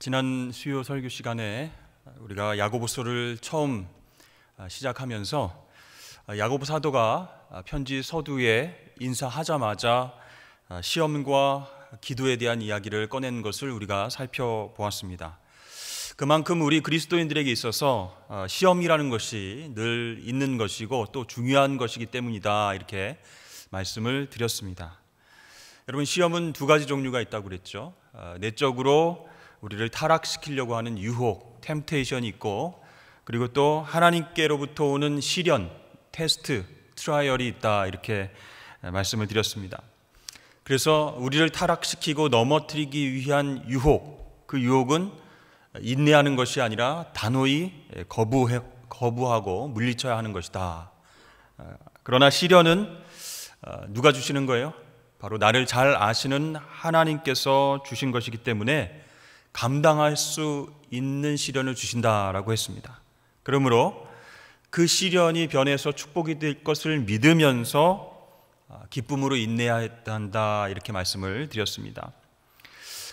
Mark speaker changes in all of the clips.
Speaker 1: 지난 수요 설교 시간에 우리가 야고보서를 처음 시작하면서 야고보 사도가 편지 서두에 인사하자마자 시험과 기도에 대한 이야기를 꺼낸 것을 우리가 살펴보았습니다. 그만큼 우리 그리스도인들에게 있어서 시험이라는 것이 늘 있는 것이고 또 중요한 것이기 때문이다, 이렇게 말씀을 드렸습니다. 여러분, 시험은 두 가지 종류가 있다고 그랬죠. 내적으로 우리를 타락시키려고 하는 유혹, 템테이션이 있고, 그리고 또 하나님께로부터 오는 시련, 테스트, 트라이얼이 있다, 이렇게 말씀을 드렸습니다. 그래서 우리를 타락시키고 넘어뜨리기 위한 유혹, 그 유혹은 인내하는 것이 아니라 단호히 거부하고 물리쳐야 하는 것이다. 그러나 시련은 누가 주시는 거예요? 바로 나를 잘 아시는 하나님께서 주신 것이기 때문에 감당할 수 있는 시련을 주신다라고 했습니다. 그러므로 그 시련이 변해서 축복이 될 것을 믿으면서 기쁨으로 인내해야 한다, 이렇게 말씀을 드렸습니다.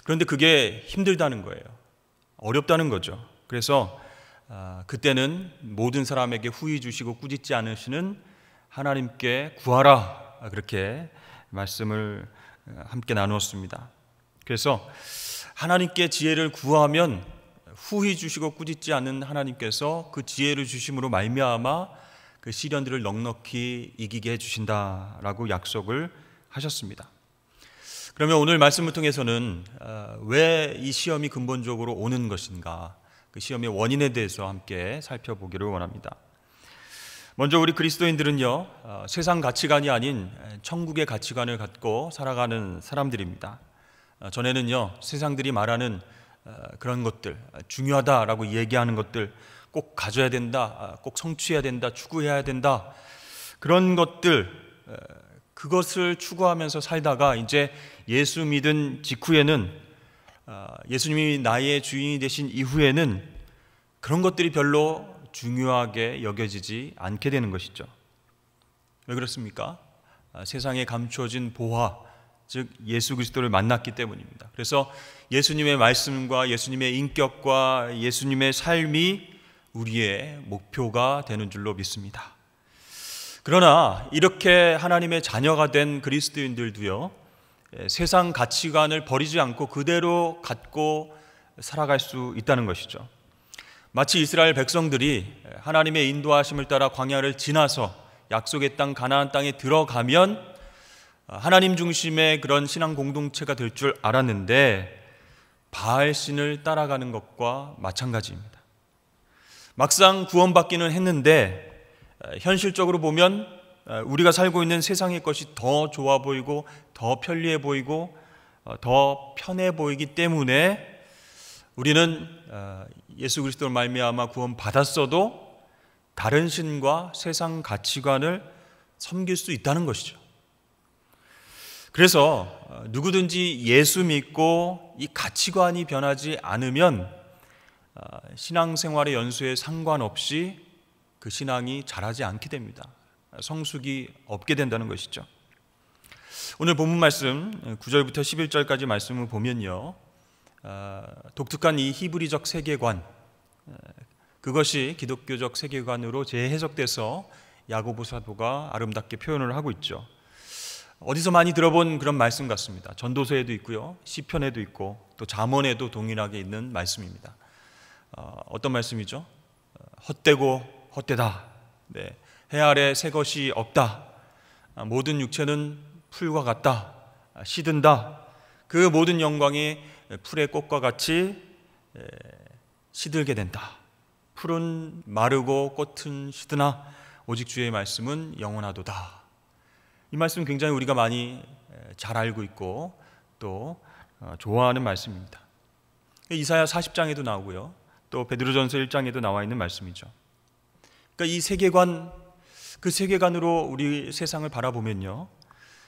Speaker 1: 그런데 그게 힘들다는 거예요. 어렵다는 거죠. 그래서 그때는 모든 사람에게 후히 주시고 꾸짖지 않으시는 하나님께 구하라, 그렇게 말씀을 함께 나누었습니다. 그래서 하나님께 지혜를 구하면 후히 주시고 꾸짖지 않는 하나님께서 그 지혜를 주심으로 말미암아 그 시련들을 넉넉히 이기게 해주신다라고 약속을 하셨습니다. 그러면 오늘 말씀을 통해서는 왜 이 시험이 근본적으로 오는 것인가, 그 시험의 원인에 대해서 함께 살펴보기를 원합니다. 먼저 우리 그리스도인들은요, 세상 가치관이 아닌 천국의 가치관을 갖고 살아가는 사람들입니다. 전에는요, 세상들이 말하는 그런 것들, 중요하다라고 얘기하는 것들, 꼭 가져야 된다, 꼭 성취해야 된다, 추구해야 된다, 그런 것들, 그것을 추구하면서 살다가 이제 예수 믿은 직후에는, 예수님이 나의 주인이 되신 이후에는 그런 것들이 별로 중요하게 여겨지지 않게 되는 것이죠. 왜 그렇습니까? 세상에 감추어진 보화, 즉 예수 그리스도를 만났기 때문입니다. 그래서 예수님의 말씀과 예수님의 인격과 예수님의 삶이 우리의 목표가 되는 줄로 믿습니다. 그러나 이렇게 하나님의 자녀가 된 그리스도인들도요, 세상 가치관을 버리지 않고 그대로 갖고 살아갈 수 있다는 것이죠. 마치 이스라엘 백성들이 하나님의 인도하심을 따라 광야를 지나서 약속의 땅 가나안 땅에 들어가면 하나님 중심의 그런 신앙 공동체가 될 줄 알았는데 바알신을 따라가는 것과 마찬가지입니다. 막상 구원받기는 했는데 현실적으로 보면 우리가 살고 있는 세상의 것이 더 좋아 보이고 더 편리해 보이고 더 편해 보이기 때문에 우리는 예수 그리스도를 말미암아 구원받았어도 다른 신과 세상 가치관을 섬길 수 있다는 것이죠. 그래서 누구든지 예수 믿고 이 가치관이 변하지 않으면 신앙생활의 연수에 상관없이 그 신앙이 자라지 않게 됩니다. 성숙이 없게 된다는 것이죠. 오늘 본문 말씀 9절부터 11절까지 말씀을 보면요, 독특한 이 히브리적 세계관, 그것이 기독교적 세계관으로 재해석돼서 야고보 사도가 아름답게 표현을 하고 있죠. 어디서 많이 들어본 그런 말씀 같습니다. 전도서에도 있고요, 시편에도 있고 또 잠언에도 동일하게 있는 말씀입니다. 어떤 말씀이죠? 헛되고 헛되다. 네. 해 아래 새 것이 없다. 모든 육체는 풀과 같다. 시든다. 그 모든 영광이 풀의 꽃과 같이 시들게 된다. 풀은 마르고 꽃은 시드나 오직 주의 말씀은 영원하도다. 이 말씀 굉장히 우리가 많이 잘 알고 있고 또 좋아하는 말씀입니다. 이사야 40장에도 나오고요, 또 베드로전서 1장에도 나와 있는 말씀이죠. 그러니까 이 세계관, 그 세계관으로 우리 세상을 바라보면요,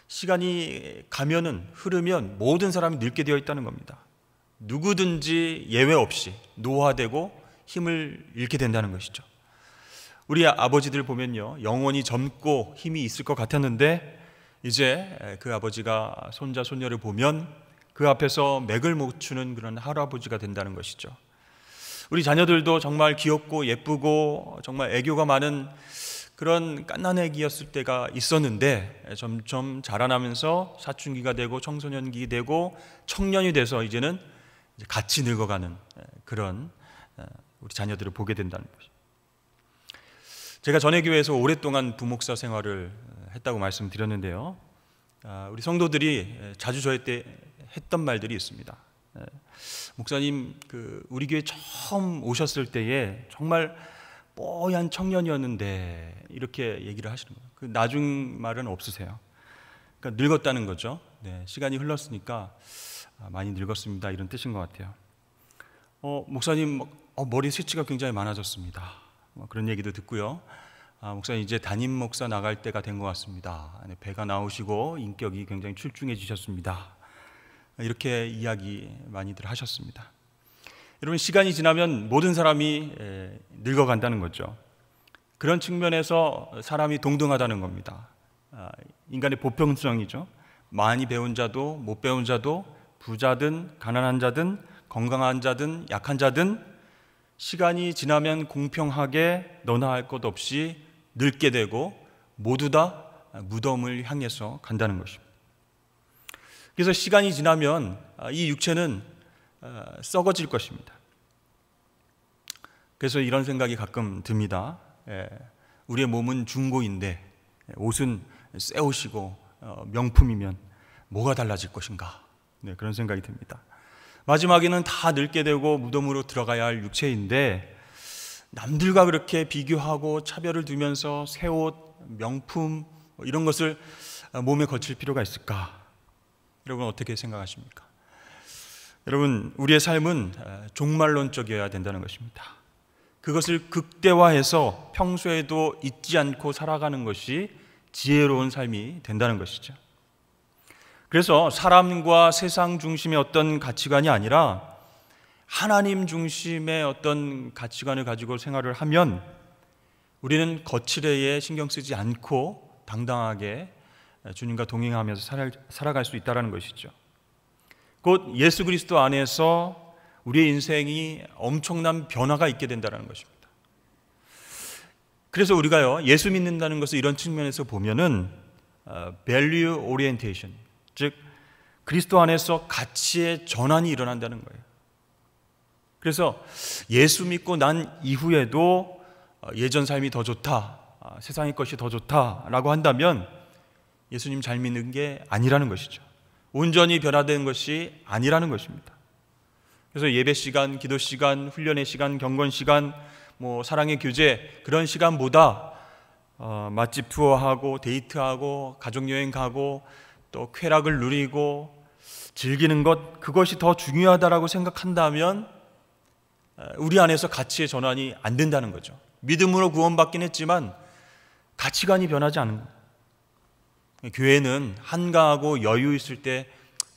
Speaker 1: 시간이 가면은, 흐르면 모든 사람이 늙게 되어 있다는 겁니다. 누구든지 예외 없이 노화되고 힘을 잃게 된다는 것이죠. 우리 아버지들 보면요, 영원히 젊고 힘이 있을 것 같았는데 이제 그 아버지가 손자 손녀를 보면 그 그 앞에서 맥을 못 추는 그런 할아버지가 된다는 것이죠. 우리 자녀들도 정말 귀엽고 예쁘고 정말 애교가 많은 그런 갓난애기였을 때가 있었는데 점점 자라나면서 사춘기가 되고 청소년기 되고 청년이 돼서 이제는 같이 늙어가는 그런 우리 자녀들을 보게 된다는 것이죠. 제가 전에 교회에서 오랫동안 부목사 생활을 했다고 말씀드렸는데요. 우리 성도들이 자주 저한테 했던 말들이 있습니다. 목사님, 우리 교회 처음 오셨을 때에 정말 뽀얀 청년이었는데 이렇게 얘기를 하시는 거예요. 그 나중 말은 없으세요. 그러니까 늙었다는 거죠. 네, 시간이 흘렀으니까 많이 늙었습니다, 이런 뜻인 것 같아요. 목사님, 머리 숱이가 굉장히 많아졌습니다. 그런 얘기도 듣고요. 목사님, 이제 담임 목사 나갈 때가 된 것 같습니다. 배가 나오시고 인격이 굉장히 출중해지셨습니다. 이렇게 이야기 많이들 하셨습니다. 여러분, 시간이 지나면 모든 사람이 늙어간다는 거죠. 그런 측면에서 사람이 동등하다는 겁니다. 인간의 보편성이죠. 많이 배운 자도 못 배운 자도, 부자든 가난한 자든 건강한 자든 약한 자든 시간이 지나면 공평하게 너나 할 것 없이 늙게 되고 모두 다 무덤을 향해서 간다는 것입니다. 그래서 시간이 지나면 이 육체는 썩어질 것입니다. 그래서 이런 생각이 가끔 듭니다. 우리의 몸은 중고인데 옷은 새 옷이고 명품이면 뭐가 달라질 것인가? 네, 그런 생각이 듭니다. 마지막에는 다 늙게 되고 무덤으로 들어가야 할 육체인데 남들과 그렇게 비교하고 차별을 두면서 새 옷, 명품 이런 것을 몸에 거칠 필요가 있을까? 여러분, 어떻게 생각하십니까? 여러분, 우리의 삶은 종말론적이어야 된다는 것입니다. 그것을 극대화해서 평소에도 잊지 않고 살아가는 것이 지혜로운 삶이 된다는 것이죠. 그래서 사람과 세상 중심의 어떤 가치관이 아니라 하나님 중심의 어떤 가치관을 가지고 생활을 하면 우리는 거칠애에 신경 쓰지 않고 당당하게 주님과 동행하면서 살아갈 수 있다는 것이죠. 곧 예수 그리스도 안에서 우리의 인생이 엄청난 변화가 있게 된다는 것입니다. 그래서 우리가요, 예수 믿는다는 것을 이런 측면에서 보면은 value orientation, 즉 그리스도 안에서 가치의 전환이 일어난다는 거예요. 그래서 예수 믿고 난 이후에도 예전 삶이 더 좋다, 세상의 것이 더 좋다라고 한다면 예수님 잘 믿는 게 아니라는 것이죠. 온전히 변화된 것이 아니라는 것입니다. 그래서 예배 시간, 기도 시간, 훈련의 시간, 경건 시간, 사랑의 교제 그런 시간보다 맛집 투어하고 데이트하고 가족여행 가고 또 쾌락을 누리고 즐기는 것, 그것이 더 중요하다라고 생각한다면 우리 안에서 가치의 전환이 안 된다는 거죠. 믿음으로 구원받긴 했지만 가치관이 변하지 않는 거예요. 교회는 한가하고 여유 있을 때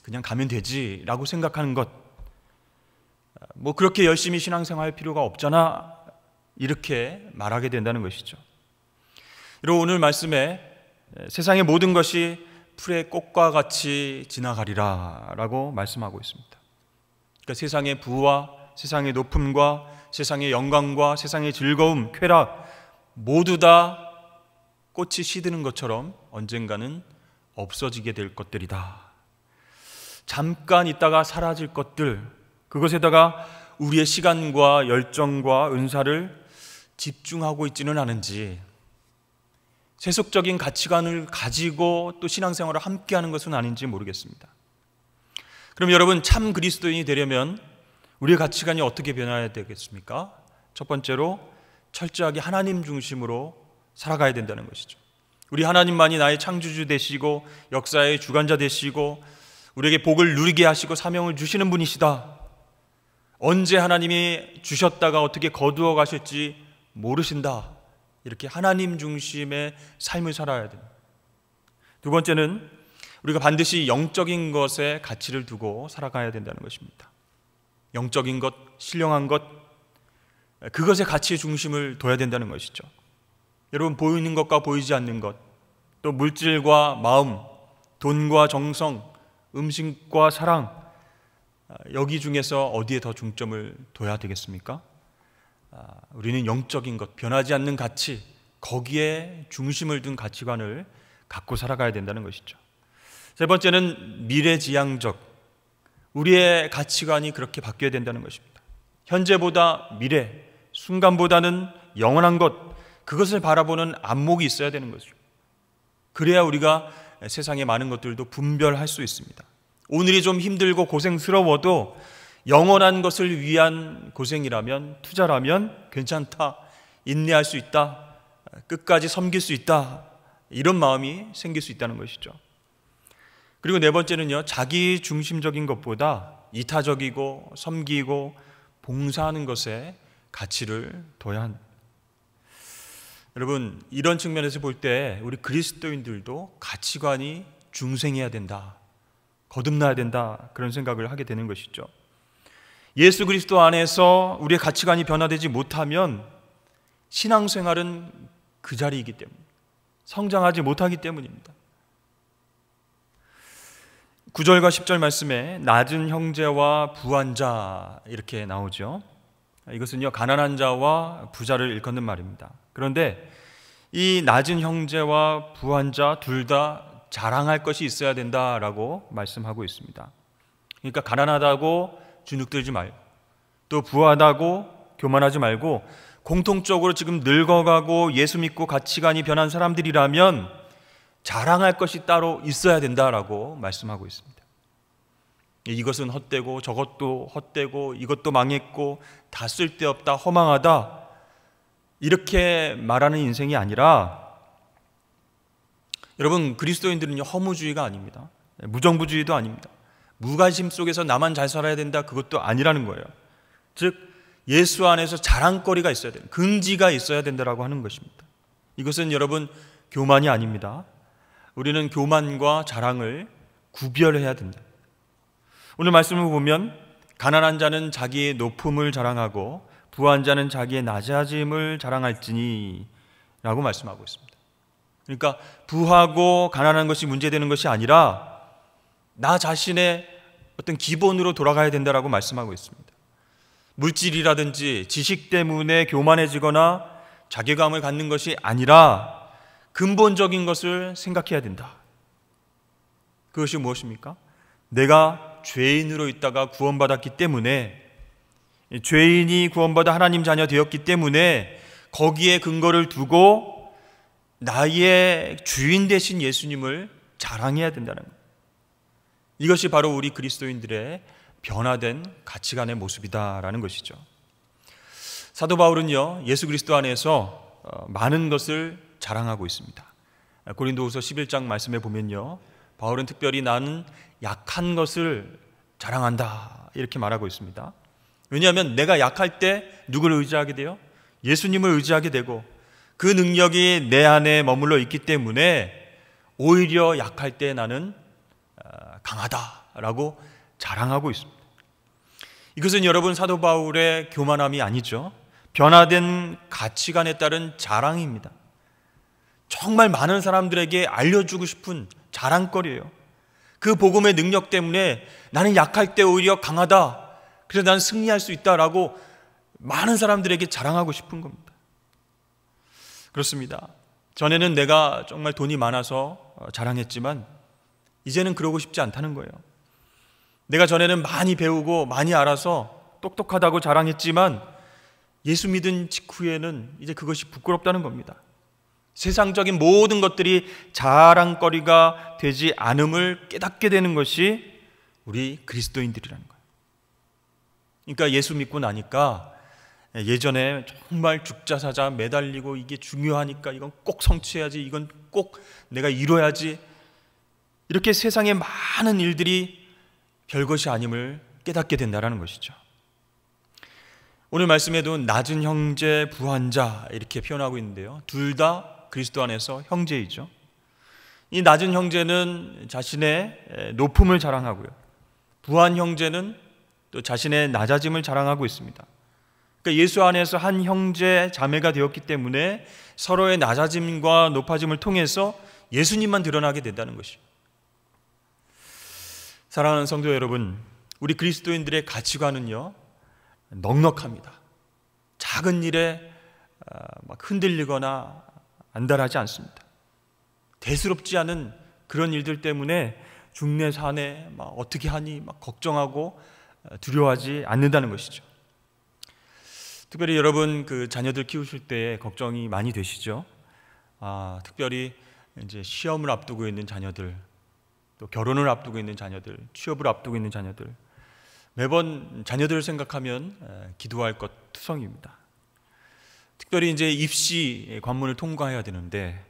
Speaker 1: 그냥 가면 되지라고 생각하는 것, 그렇게 열심히 신앙생활 할 필요가 없잖아, 이렇게 말하게 된다는 것이죠. 여러분, 오늘 말씀에 세상의 모든 것이 풀의 꽃과 같이 지나가리라 라고 말씀하고 있습니다. 그러니까 세상의 부와 세상의 높음과 세상의 영광과 세상의 즐거움, 쾌락 모두 다 꽃이 시드는 것처럼 언젠가는 없어지게 될 것들이다. 잠깐 있다가 사라질 것들, 그것에다가 우리의 시간과 열정과 은사를 집중하고 있지는 않은지, 세속적인 가치관을 가지고 또 신앙생활을 함께하는 것은 아닌지 모르겠습니다. 그럼 여러분, 참 그리스도인이 되려면 우리의 가치관이 어떻게 변화해야 되겠습니까? 첫 번째로 철저하게 하나님 중심으로 살아가야 된다는 것이죠. 우리 하나님만이 나의 창조주 되시고 역사의 주관자 되시고 우리에게 복을 누리게 하시고 사명을 주시는 분이시다. 언제 하나님이 주셨다가 어떻게 거두어 가실지 모르신다. 이렇게 하나님 중심의 삶을 살아야 됩니다. 두 번째는 우리가 반드시 영적인 것에 가치를 두고 살아가야 된다는 것입니다. 영적인 것, 신령한 것, 그것에 가치의 중심을 둬야 된다는 것이죠. 여러분, 보이는 것과 보이지 않는 것, 또 물질과 마음, 돈과 정성, 음식과 사랑, 여기 중에서 어디에 더 중점을 둬야 되겠습니까? 우리는 영적인 것, 변하지 않는 가치, 거기에 중심을 둔 가치관을 갖고 살아가야 된다는 것이죠. 세 번째는 미래지향적, 우리의 가치관이 그렇게 바뀌어야 된다는 것입니다. 현재보다 미래, 순간보다는 영원한 것, 그것을 바라보는 안목이 있어야 되는 거죠. 그래야 우리가 세상의 많은 것들도 분별할 수 있습니다. 오늘이 좀 힘들고 고생스러워도 영원한 것을 위한 고생이라면, 투자라면 괜찮다, 인내할 수 있다, 끝까지 섬길 수 있다, 이런 마음이 생길 수 있다는 것이죠. 그리고 네 번째는요, 자기 중심적인 것보다 이타적이고 섬기고 봉사하는 것에 가치를 둬야 한다. 여러분, 이런 측면에서 볼 때 우리 그리스도인들도 가치관이 중생해야 된다, 거듭나야 된다, 그런 생각을 하게 되는 것이죠. 예수 그리스도 안에서 우리의 가치관이 변화되지 못하면 신앙생활은 그 자리이기 때문에, 성장하지 못하기 때문입니다. 9절과 10절 말씀에 낮은 형제와 부한 자 이렇게 나오죠. 이것은요, 가난한 자와 부자를 일컫는 말입니다. 그런데 이 낮은 형제와 부한 자 둘 다 자랑할 것이 있어야 된다라고 말씀하고 있습니다. 그러니까 가난하다고 주눅들지 말고, 또 부하다고 교만하지 말고, 공통적으로 지금 늙어가고 예수 믿고 가치관이 변한 사람들이라면 자랑할 것이 따로 있어야 된다라고 말씀하고 있습니다. 이것은 헛되고 저것도 헛되고 이것도 망했고 다 쓸데없다, 허망하다, 이렇게 말하는 인생이 아니라, 여러분, 그리스도인들은요, 허무주의가 아닙니다. 무정부주의도 아닙니다. 무관심 속에서 나만 잘 살아야 된다, 그것도 아니라는 거예요. 즉 예수 안에서 자랑거리가 있어야 된다, 긍지가 있어야 된다라고 하는 것입니다. 이것은 여러분 교만이 아닙니다. 우리는 교만과 자랑을 구별해야 된다. 오늘 말씀을 보면 가난한 자는 자기의 높음을 자랑하고 부한 자는 자기의 낮아짐을 자랑할지니 라고 말씀하고 있습니다. 그러니까 부하고 가난한 것이 문제되는 것이 아니라 나 자신의 어떤 기본으로 돌아가야 된다라고 말씀하고 있습니다. 물질이라든지 지식 때문에 교만해지거나 자괴감을 갖는 것이 아니라 근본적인 것을 생각해야 된다. 그것이 무엇입니까? 내가 죄인으로 있다가 구원받았기 때문에, 죄인이 구원받아 하나님 자녀 되었기 때문에 거기에 근거를 두고 나의 주인 되신 예수님을 자랑해야 된다는 것. 이것이 바로 우리 그리스도인들의 변화된 가치관의 모습이다라는 것이죠. 사도 바울은요, 예수 그리스도 안에서 많은 것을 자랑하고 있습니다. 고린도후서 11장 말씀에 보면요, 바울은 특별히 나는 약한 것을 자랑한다, 이렇게 말하고 있습니다. 왜냐하면 내가 약할 때 누구를 의지하게 돼요? 예수님을 의지하게 되고 그 능력이 내 안에 머물러 있기 때문에 오히려 약할 때 나는 강하다라고 자랑하고 있습니다. 이것은 여러분 사도 바울의 교만함이 아니죠. 변화된 가치관에 따른 자랑입니다. 정말 많은 사람들에게 알려주고 싶은 자랑거리예요. 그 복음의 능력 때문에 나는 약할 때 오히려 강하다, 그래서 난 승리할 수 있다라고 많은 사람들에게 자랑하고 싶은 겁니다. 그렇습니다. 전에는 내가 정말 돈이 많아서 자랑했지만 이제는 그러고 싶지 않다는 거예요. 내가 전에는 많이 배우고 많이 알아서 똑똑하다고 자랑했지만 예수 믿은 직후에는 이제 그것이 부끄럽다는 겁니다. 세상적인 모든 것들이 자랑거리가 되지 않음을 깨닫게 되는 것이 우리 그리스도인들이라는 거예요. 그러니까 예수 믿고 나니까 예전에 정말 죽자사자 매달리고 이게 중요하니까 이건 꼭 성취해야지, 이건 꼭 내가 이뤄야지, 이렇게 세상의 많은 일들이 별것이 아님을 깨닫게 된다는 것이죠. 오늘 말씀에도 낮은 형제, 부한 자 이렇게 표현하고 있는데요, 둘 다 그리스도 안에서 형제이죠. 이 낮은 형제는 자신의 높음을 자랑하고요, 부한 형제는 또 자신의 낮아짐을 자랑하고 있습니다. 그러니까 예수 안에서 한 형제 자매가 되었기 때문에 서로의 낮아짐과 높아짐을 통해서 예수님만 드러나게 된다는 것이죠. 사랑하는 성도 여러분, 우리 그리스도인들의 가치관은요, 넉넉합니다. 작은 일에 막 흔들리거나 안달하지 않습니다. 대수롭지 않은 그런 일들 때문에 중내 산에 막 어떻게 하니 막 걱정하고 두려워하지 않는다는 것이죠. 특별히 여러분 그 자녀들 키우실 때 걱정이 많이 되시죠? 특별히 이제 시험을 앞두고 있는 자녀들, 또 결혼을 앞두고 있는 자녀들, 취업을 앞두고 있는 자녀들, 매번 자녀들을 생각하면 기도할 것 투성입니다. 특별히 이제 입시 관문을 통과해야 되는데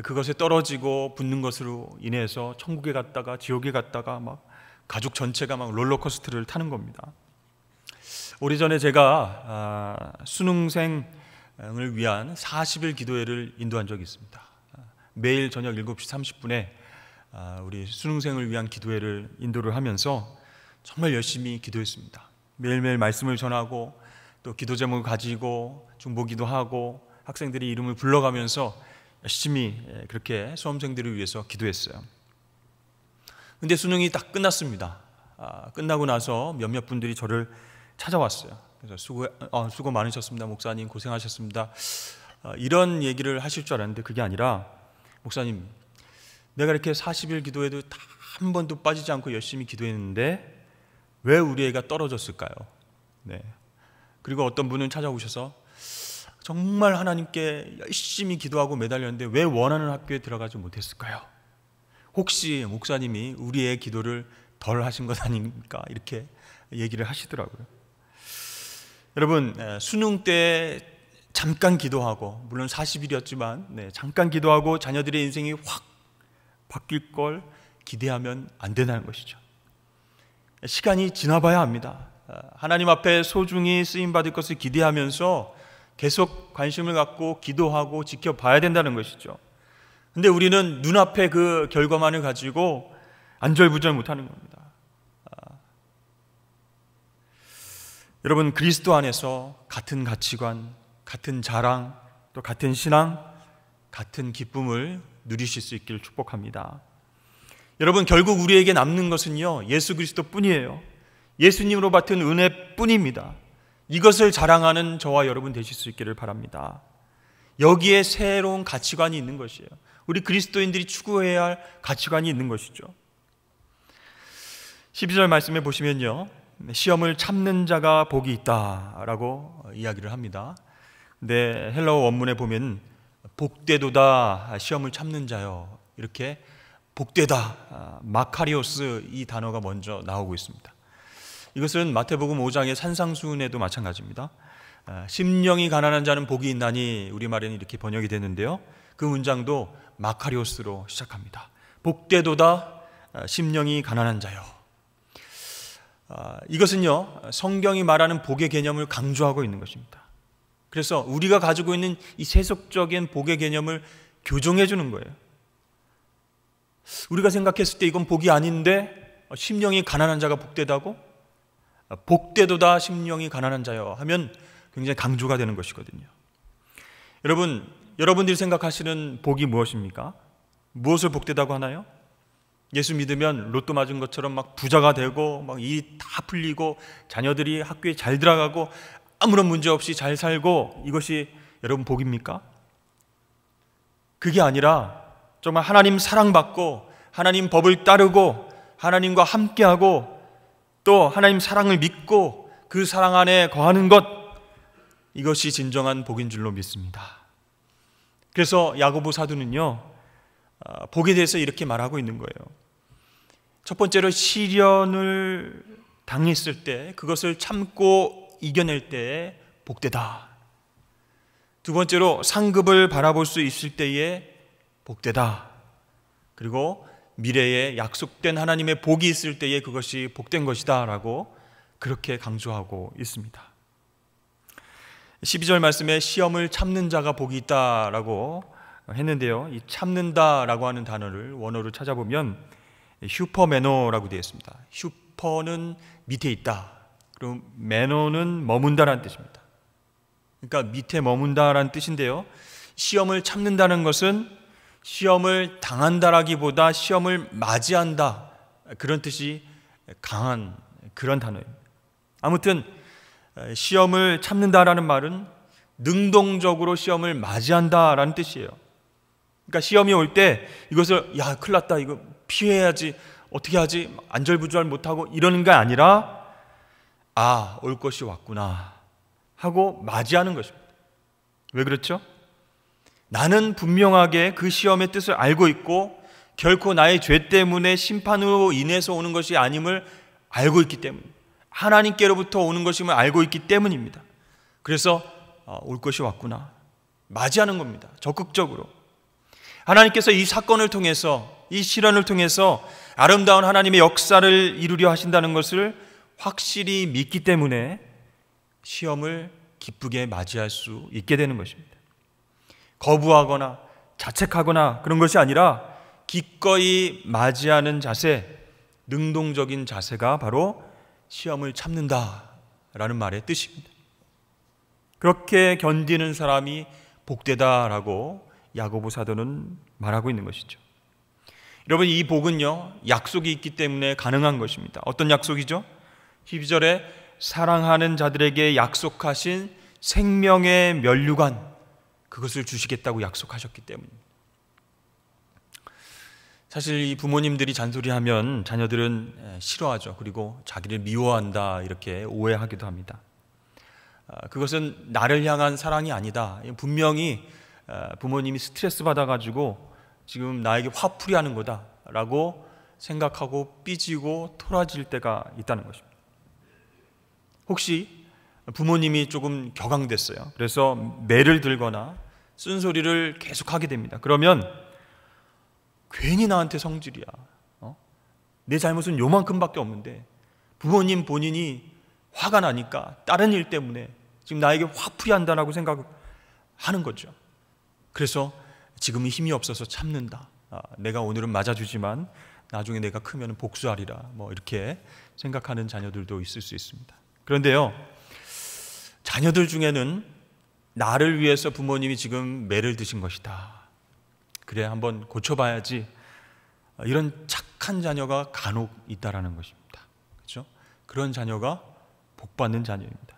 Speaker 1: 그것에 떨어지고 붙는 것으로 인해서 천국에 갔다가 지옥에 갔다가 막 가족 전체가 막 롤러코스터를 타는 겁니다. 오래전에 제가 수능생을 위한 40일 기도회를 인도한 적이 있습니다. 매일 저녁 7시 30분에 우리 수능생을 위한 기도회를 인도를 하면서 정말 열심히 기도했습니다. 매일매일 말씀을 전하고 또 기도 제목을 가지고 중보기도 하고 학생들이 이름을 불러가면서 열심히 그렇게 수험생들을 위해서 기도했어요. 근데 수능이 딱 끝났습니다. 끝나고 나서 몇몇 분들이 저를 찾아왔어요. 그래서 수고 많으셨습니다. 목사님 고생하셨습니다. 이런 얘기를 하실 줄 알았는데 그게 아니라, 목사님, 내가 이렇게 40일 기도해도 다 한 번도 빠지지 않고 열심히 기도했는데 왜 우리 애가 떨어졌을까요? 네. 그리고 어떤 분은 찾아오셔서 정말 하나님께 열심히 기도하고 매달렸는데 왜 원하는 학교에 들어가지 못했을까요? 혹시 목사님이 우리의 기도를 덜 하신 것 아닙니까? 이렇게 얘기를 하시더라고요. 여러분, 수능 때 잠깐 기도하고, 물론 40일이었지만 잠깐 기도하고 자녀들의 인생이 확 바뀔 걸 기대하면 안 된다는 것이죠. 시간이 지나봐야 합니다. 하나님 앞에 소중히 쓰임받을 것을 기대하면서 계속 관심을 갖고 기도하고 지켜봐야 된다는 것이죠. 근데 우리는 눈앞에 그 결과만을 가지고 안절부절 못하는 겁니다. 여러분, 그리스도 안에서 같은 가치관, 같은 자랑, 또 같은 신앙, 같은 기쁨을 누리실 수 있기를 축복합니다. 여러분, 결국 우리에게 남는 것은요, 예수 그리스도 뿐이에요. 예수님으로 받은 은혜뿐입니다. 이것을 자랑하는 저와 여러분 되실 수 있기를 바랍니다. 여기에 새로운 가치관이 있는 것이에요. 우리 그리스도인들이 추구해야 할 가치관이 있는 것이죠. 12절 말씀에 보시면요, 시험을 참는 자가 복이 있다라고 이야기를 합니다. 근데 헬라어 원문에 보면 복되도다 시험을 참는 자요, 이렇게 복되다, 마카리오스, 이 단어가 먼저 나오고 있습니다. 이것은 마태복음 5장의 산상수훈에도 마찬가지입니다. 심령이 가난한 자는 복이 있나니, 우리말에는 이렇게 번역이 되는데요, 그 문장도 마카리오스로 시작합니다. 복되도다 심령이 가난한 자요. 이것은요, 성경이 말하는 복의 개념을 강조하고 있는 것입니다. 그래서 우리가 가지고 있는 이 세속적인 복의 개념을 교정해 주는 거예요. 우리가 생각했을 때 이건 복이 아닌데 심령이 가난한 자가 복되다고? 복되도다 심령이 가난한 자여 하면 굉장히 강조가 되는 것이거든요. 여러분들이 생각하시는 복이 무엇입니까? 무엇을 복되다고 하나요? 예수 믿으면 로또 맞은 것처럼 막 부자가 되고 막 일이 다 풀리고 자녀들이 학교에 잘 들어가고 아무런 문제 없이 잘 살고, 이것이 여러분 복입니까? 그게 아니라 정말 하나님 사랑받고 하나님 법을 따르고 하나님과 함께하고 또 하나님 사랑을 믿고 그 사랑 안에 거하는 것, 이것이 진정한 복인 줄로 믿습니다. 그래서 야고보 사도는요, 복에 대해서 이렇게 말하고 있는 거예요. 첫 번째로 시련을 당했을 때 그것을 참고 이겨낼 때에 복되다. 두 번째로 상급을 바라볼 수 있을 때에 복되다. 그리고 미래에 약속된 하나님의 복이 있을 때에 그것이 복된 것이다 라고 그렇게 강조하고 있습니다. 12절 말씀에 시험을 참는 자가 복이 있다라고 했는데요, 이 참는다라고 하는 단어를 원어로 찾아보면 슈퍼매너라고 되어 있습니다. 슈퍼는 밑에 있다, 그리고 매너는 머문다라는 뜻입니다. 그러니까 밑에 머문다라는 뜻인데요, 시험을 참는다는 것은 시험을 당한다라기보다 시험을 맞이한다, 그런 뜻이 강한 그런 단어입니다. 아무튼 시험을 참는다라는 말은 능동적으로 시험을 맞이한다라는 뜻이에요. 그러니까 시험이 올 때 이것을 큰일 났다, 이거 피해야지, 어떻게 하지, 안절부절 못하고 이러는 게 아니라 올 것이 왔구나 하고 맞이하는 것입니다. 왜 그렇죠? 나는 분명하게 그 시험의 뜻을 알고 있고 결코 나의 죄 때문에 심판으로 인해서 오는 것이 아님을 알고 있기 때문입니다. 하나님께로부터 오는 것임을 알고 있기 때문입니다. 그래서 올 것이 왔구나, 맞이하는 겁니다. 적극적으로. 하나님께서 이 사건을 통해서, 이 시련을 통해서 아름다운 하나님의 역사를 이루려 하신다는 것을 확실히 믿기 때문에 시험을 기쁘게 맞이할 수 있게 되는 것입니다. 거부하거나 자책하거나 그런 것이 아니라 기꺼이 맞이하는 자세, 능동적인 자세가 바로 시험을 참는다라는 말의 뜻입니다. 그렇게 견디는 사람이 복되다라고 야고보 사도는 말하고 있는 것이죠. 여러분, 이 복은요, 약속이 있기 때문에 가능한 것입니다. 어떤 약속이죠? 12절에 사랑하는 자들에게 약속하신 생명의 면류관, 그것을 주시겠다고 약속하셨기 때문입니다. 사실 이 부모님들이 잔소리하면 자녀들은 싫어하죠. 그리고 자기를 미워한다 이렇게 오해하기도 합니다. 그것은 나를 향한 사랑이 아니다. 분명히 부모님이 스트레스 받아가지고 지금 나에게 화풀이 하는 거다라고 생각하고 삐지고 토라질 때가 있다는 것입니다. 혹시 부모님이 조금 격앙됐어요. 그래서 매를 들거나 쓴소리를 계속하게 됩니다. 그러면 괜히 나한테 성질이야. 내 잘못은 요만큼밖에 없는데 부모님 본인이 화가 나니까 다른 일 때문에 지금 나에게 화풀이 한다라고 생각하는 거죠. 그래서 지금은 힘이 없어서 참는다. 내가 오늘은 맞아주지만 나중에 내가 크면 복수하리라. 이렇게 생각하는 자녀들도 있을 수 있습니다. 그런데요, 자녀들 중에는 나를 위해서 부모님이 지금 매를 드신 것이다, 그래 한번 고쳐봐야지, 이런 착한 자녀가 간혹 있다라는 것입니다. 그렇죠? 그런 자녀가 복받는 자녀입니다.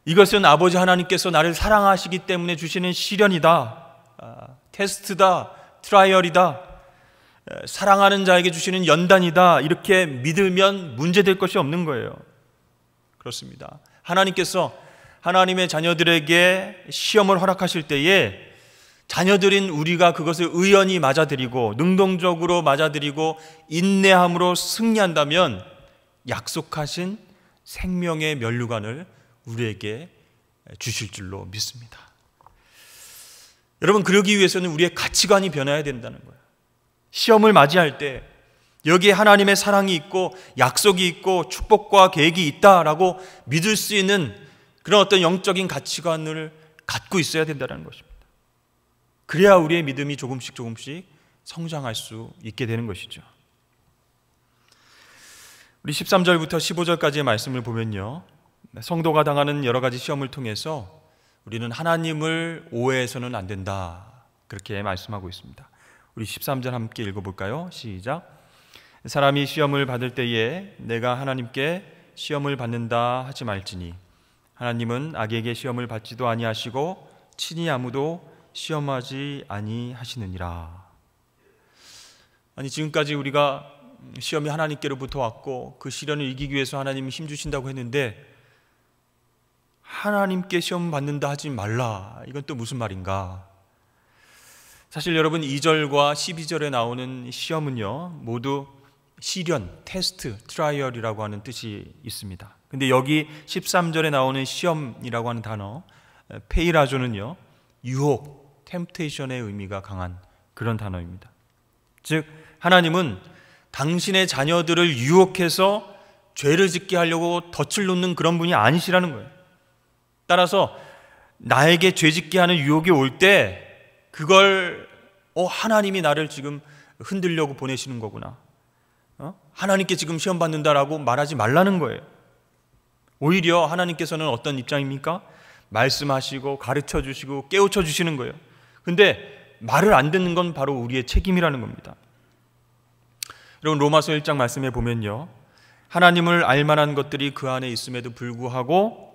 Speaker 1: 이것은 아버지 하나님께서 나를 사랑하시기 때문에 주시는 시련이다, 테스트다, 트라이얼이다, 사랑하는 자에게 주시는 연단이다, 이렇게 믿으면 문제될 것이 없는 거예요. 그렇습니다. 하나님께서 하나님의 자녀들에게 시험을 허락하실 때에 자녀들인 우리가 그것을 의연히 맞아들이고 능동적으로 맞아들이고 인내함으로 승리한다면 약속하신 생명의 면류관을 우리에게 주실 줄로 믿습니다. 여러분, 그러기 위해서는 우리의 가치관이 변해야 된다는 거예요. 시험을 맞이할 때 여기에 하나님의 사랑이 있고 약속이 있고 축복과 계획이 있다라고 믿을 수 있는 그런 어떤 영적인 가치관을 갖고 있어야 된다는 것입니다. 그래야 우리의 믿음이 조금씩 성장할 수 있게 되는 것이죠. 우리 13절부터 15절까지의 말씀을 보면요, 성도가 당하는 여러 가지 시험을 통해서 우리는 하나님을 오해해서는 안 된다, 그렇게 말씀하고 있습니다. 우리 13절 함께 읽어볼까요? 시작. 사람이 시험을 받을 때에 내가 하나님께 시험을 받는다 하지 말지니 하나님은 악에게 시험을 받지도 아니하시고 친히 아무도 시험하지 아니하시느니라. 아니, 지금까지 우리가 시험이 하나님께로부터 왔고 그 시련을 이기기 위해서 하나님이 힘주신다고 했는데 하나님께 시험 받는다 하지 말라, 이건 또 무슨 말인가? 사실 여러분, 2절과 12절에 나오는 시험은요 모두 시련, 테스트, 트라이얼이라고 하는 뜻이 있습니다. 근데 여기 13절에 나오는 시험이라고 하는 단어 페이라조는요 유혹, 템프테이션의 의미가 강한 그런 단어입니다. 즉 하나님은 당신의 자녀들을 유혹해서 죄를 짓게 하려고 덫을 놓는 그런 분이 아니시라는 거예요. 따라서 나에게 죄 짓게 하는 유혹이 올 때 그걸 하나님이 나를 지금 흔들려고 보내시는 거구나, 하나님께 지금 시험 받는다라고 말하지 말라는 거예요. 오히려 하나님께서는 어떤 입장입니까? 말씀하시고 가르쳐 주시고 깨우쳐 주시는 거예요. 근데 말을 안 듣는 건 바로 우리의 책임이라는 겁니다. 여러분, 로마서 1장 말씀에 보면요, 하나님을 알만한 것들이 그 안에 있음에도 불구하고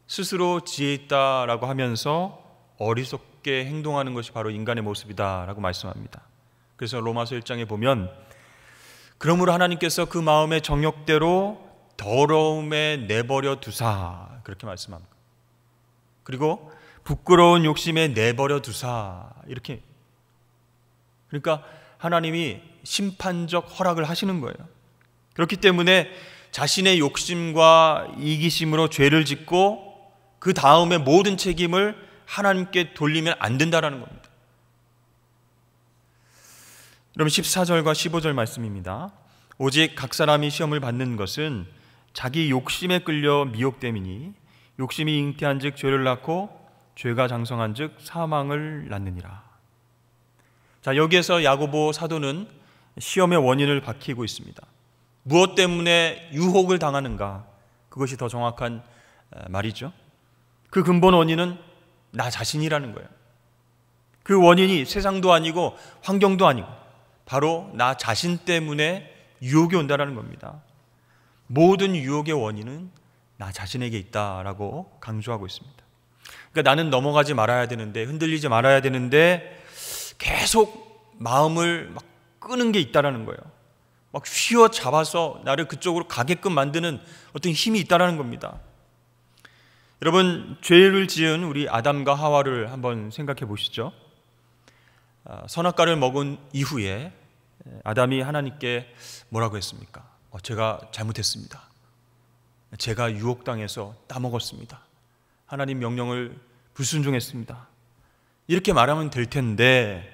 Speaker 1: 스스로 지혜 있다라고 하면서 어리석게 행동하는 것이 바로 인간의 모습이다라고 말씀합니다. 그래서 로마서 1장에 보면 그러므로 하나님께서 그 마음의 정욕대로 더러움에 내버려 두사 그렇게 말씀합니다. 그리고 부끄러운 욕심에 내버려 두사 이렇게. 그러니까 하나님이 심판적 허락을 하시는 거예요. 그렇기 때문에 자신의 욕심과 이기심으로 죄를 짓고 그 다음에 모든 책임을 하나님께 돌리면 안 된다라는 겁니다. 그럼 14절과 15절 말씀입니다. 오직 각 사람이 시험을 받는 것은 자기 욕심에 끌려 미혹됨이니 욕심이 잉태한 즉 죄를 낳고 죄가 장성한 즉 사망을 낳느니라. 자, 여기에서 야고보 사도는 시험의 원인을 밝히고 있습니다. 무엇 때문에 유혹을 당하는가? 그것이 더 정확한 말이죠. 그 근본 원인은 나 자신이라는 거예요. 그 원인이 세상도 아니고 환경도 아니고 바로 나 자신 때문에 유혹이 온다는 겁니다. 모든 유혹의 원인은 나 자신에게 있다라고 강조하고 있습니다. 그러니까 나는 넘어가지 말아야 되는데, 흔들리지 말아야 되는데 계속 마음을 막 끄는 게 있다라는 거예요. 막 휘어잡아서 나를 그쪽으로 가게끔 만드는 어떤 힘이 있다라는 겁니다. 여러분, 죄를 지은 우리 아담과 하와를 한번 생각해 보시죠. 선악과를 먹은 이후에 아담이 하나님께 뭐라고 했습니까? 제가 잘못했습니다. 제가 유혹당해서 따먹었습니다. 하나님 명령을 불순종했습니다. 이렇게 말하면 될 텐데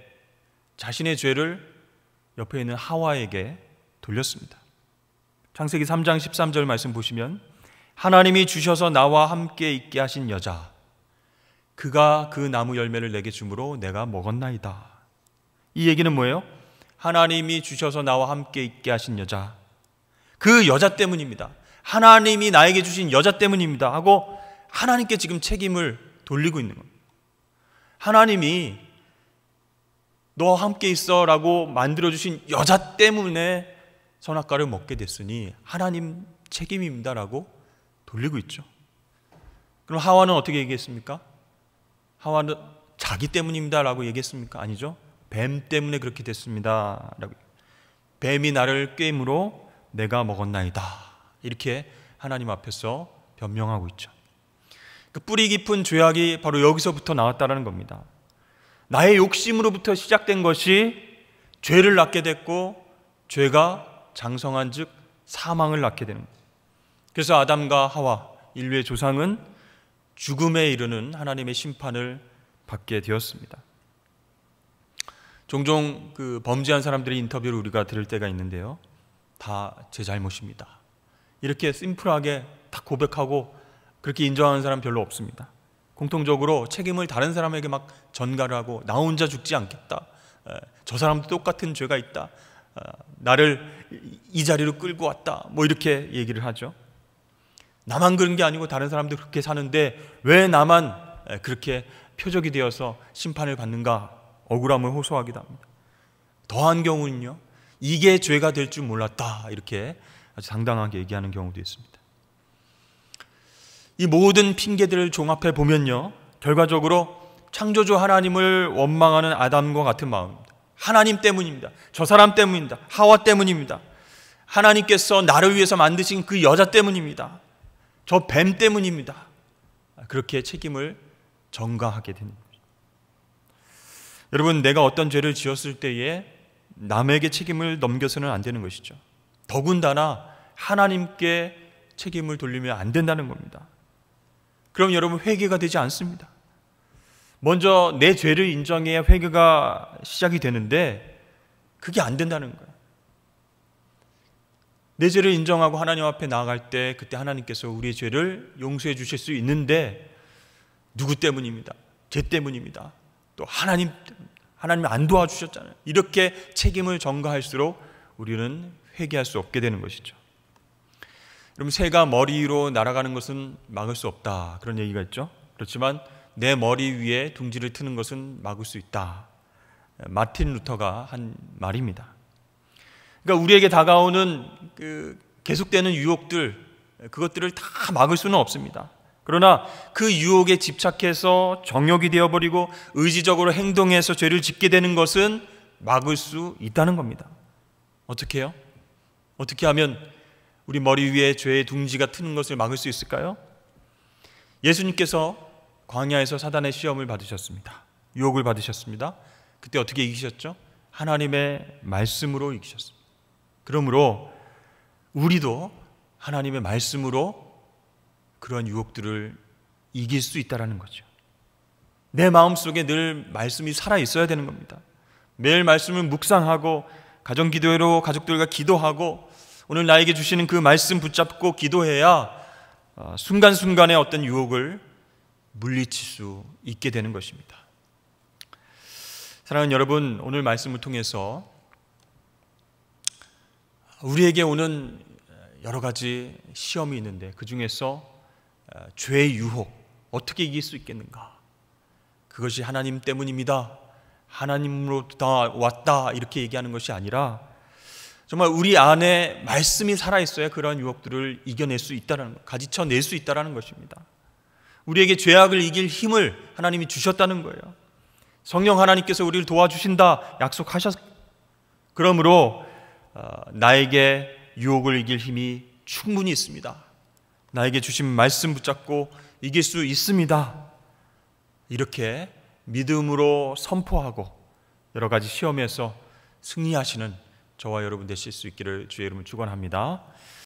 Speaker 1: 자신의 죄를 옆에 있는 하와에게 돌렸습니다. 창세기 3장 13절 말씀 보시면 하나님이 주셔서 나와 함께 있게 하신 여자 그가 그 나무 열매를 내게 주므로 내가 먹었나이다. 이 얘기는 뭐예요? 하나님이 주셔서 나와 함께 있게 하신 여자, 그 여자 때문입니다. 하나님이 나에게 주신 여자 때문입니다 하고 하나님께 지금 책임을 돌리고 있는 겁니다. 하나님이 너와 함께 있어 라고 만들어주신 여자 때문에 선악과를 먹게 됐으니 하나님 책임입니다 라고 돌리고 있죠. 그럼 하와는 어떻게 얘기했습니까? 하와는 자기 때문입니다 라고 얘기했습니까? 아니죠. 뱀 때문에 그렇게 됐습니다 라고. 뱀이 나를 꿰므로 내가 먹었나이다 이렇게 하나님 앞에서 변명하고 있죠. 그 뿌리 깊은 죄악이 바로 여기서부터 나왔다는 겁니다. 나의 욕심으로부터 시작된 것이 죄를 낳게 됐고 죄가 장성한 즉 사망을 낳게 되는 거예요. 그래서 아담과 하와 인류의 조상은 죽음에 이르는 하나님의 심판을 받게 되었습니다. 종종 그 범죄한 사람들의 인터뷰를 우리가 들을 때가 있는데요. 다 제 잘못입니다. 이렇게 심플하게 다 고백하고 그렇게 인정하는 사람 별로 없습니다. 공통적으로 책임을 다른 사람에게 막 전가를 하고 나 혼자 죽지 않겠다. 저 사람도 똑같은 죄가 있다. 나를 이 자리로 끌고 왔다. 뭐 이렇게 얘기를 하죠. 나만 그런 게 아니고 다른 사람도 그렇게 사는데 왜 나만 그렇게 표적이 되어서 심판을 받는가 억울함을 호소하기도 합니다. 더한 경우는요. 이게 죄가 될 줄 몰랐다. 이렇게 아주 당당하게 얘기하는 경우도 있습니다. 이 모든 핑계들을 종합해 보면요. 결과적으로 창조주 하나님을 원망하는 아담과 같은 마음입니다. 하나님 때문입니다. 저 사람 때문입니다. 하와 때문입니다. 하나님께서 나를 위해서 만드신 그 여자 때문입니다. 저 뱀 때문입니다. 그렇게 책임을 전가하게 되는 거죠. 여러분, 내가 어떤 죄를 지었을 때에 남에게 책임을 넘겨서는 안 되는 것이죠. 더군다나 하나님께 책임을 돌리면 안 된다는 겁니다. 그럼 여러분 회개가 되지 않습니다. 먼저 내 죄를 인정해야 회개가 시작이 되는데 그게 안 된다는 거예요. 내 죄를 인정하고 하나님 앞에 나아갈 때 그때 하나님께서 우리의 죄를 용서해 주실 수 있는데 누구 때문입니다. 죄 때문입니다. 또 하나님이 안 도와주셨잖아요. 이렇게 책임을 전가할수록 우리는 회개할 수 없게 되는 것이죠. 여러분, 새가 머리 위로 날아가는 것은 막을 수 없다. 그런 얘기가 있죠. 그렇지만 내 머리 위에 둥지를 트는 것은 막을 수 있다. 마틴 루터가 한 말입니다. 그러니까 우리에게 다가오는 그 계속되는 유혹들, 그것들을 다 막을 수는 없습니다. 그러나 그 유혹에 집착해서 정욕이 되어버리고 의지적으로 행동해서 죄를 짓게 되는 것은 막을 수 있다는 겁니다. 어떻게 해요? 어떻게 하면 우리 머리 위에 죄의 둥지가 트는 것을 막을 수 있을까요? 예수님께서 광야에서 사단의 시험을 받으셨습니다. 유혹을 받으셨습니다. 그때 어떻게 이기셨죠? 하나님의 말씀으로 이기셨습니다. 그러므로 우리도 하나님의 말씀으로 그런 유혹들을 이길 수 있다는 거죠. 내 마음속에 늘 말씀이 살아있어야 되는 겁니다. 매일 말씀을 묵상하고 가정기도회로 가족들과 기도하고 오늘 나에게 주시는 그 말씀 붙잡고 기도해야 순간순간의 어떤 유혹을 물리칠 수 있게 되는 것입니다. 사랑하는 여러분, 오늘 말씀을 통해서 우리에게 오는 여러 가지 시험이 있는데 그 중에서 죄의 유혹, 어떻게 이길 수 있겠는가? 그것이 하나님 때문입니다. 하나님으로부터 왔다 이렇게 얘기하는 것이 아니라 정말 우리 안에 말씀이 살아있어야 그런 유혹들을 이겨낼 수 있다는 것, 가지쳐낼 수 있다는 것입니다. 우리에게 죄악을 이길 힘을 하나님이 주셨다는 거예요. 성령 하나님께서 우리를 도와주신다 약속하셨. 그러므로 나에게 유혹을 이길 힘이 충분히 있습니다. 나에게 주신 말씀 붙잡고 이길 수 있습니다. 이렇게 믿음으로 선포하고 여러 가지 시험에서 승리하시는 저와 여러분 되실 수 있기를 주의 이름으로 축원합니다.